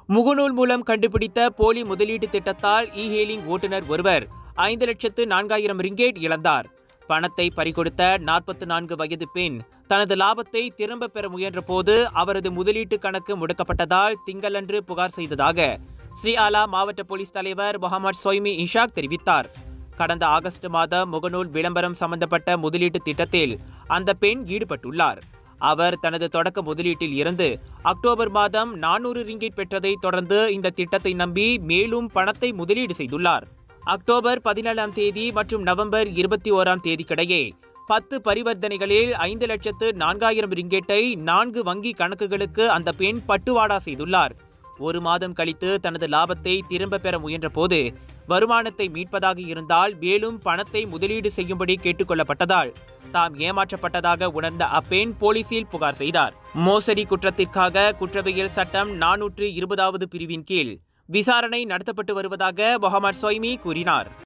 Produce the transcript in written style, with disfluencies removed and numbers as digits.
முகநூல் மூலம் கண்டுபிடித்த போலி முதலீட்டு திட்டத்தால் இ-ஹெயிலிங் ஓட்டுநர் ஒருவர் 5,04,000 ரிங்கேட் இழந்தார். பணத்தை பறிகொடுத்த 44 வயது பெண் தனது லாபத்தை திரும்ப பெற முயன்றபோது அவரது முதலீட்டு கணக்கு முடக்கப்பட்டதால் திங்களன்று புகார் செய்ததாக ஸ்ரீஆலா மாவட்ட போலீஸ் தலைவர் முகமது சொய்மி இஷாக் தெரிவித்தார். கடந்த ஆகஸ்ட் மாதம் முகநூல் விளம்பரம் சம்பந்தப்பட்ட முதலீட்டு திட்டத்தில் அந்த பெண் ஈடுபட்டுள்ளார். அவர் தனது தொடக்க முதலீட்டில் இருந்து அக்டோபர் மாதம் 400 ரிங்கிட் பெற்றதை தொடர்ந்து இந்த திட்டத்தை நம்பி மேலும் பணத்தை முதலீடு செய்துள்ளார். அக்டோபர் 17ஆம் தேதி மற்றும் நவம்பர் 21ஆம் தேதிக்கிடையே 10 பரிவர்த்தனைகளில் 5,04,000 ரிங்கெட்டை 4 வங்கி கணக்குகளுக்கு அந்த பெண் பட்டுவாடா செய்துள்ளார். ஒரு மாதம் கழித்து தனது லாபத்தை திரும்ப பெற முயன்ற போது வருமானத்தை மீட்பதாக இருந்தால் மேலும் பணத்தை முதலீடு செய்யும்படி கேட்டுக் கொள்ளப்பட்டதால் தாம் ஏமாற்றப்பட்டதாக உணர்ந்த அப்பெண் போலீசில் புகார் செய்தார். மோசடி குற்றத்திற்காக குற்றவியல் சட்டம் 420வது பிரிவின் கீழ் விசாரணை நடத்தப்பட்டு வருவதாக முகமது சொய்மி கூறினார்.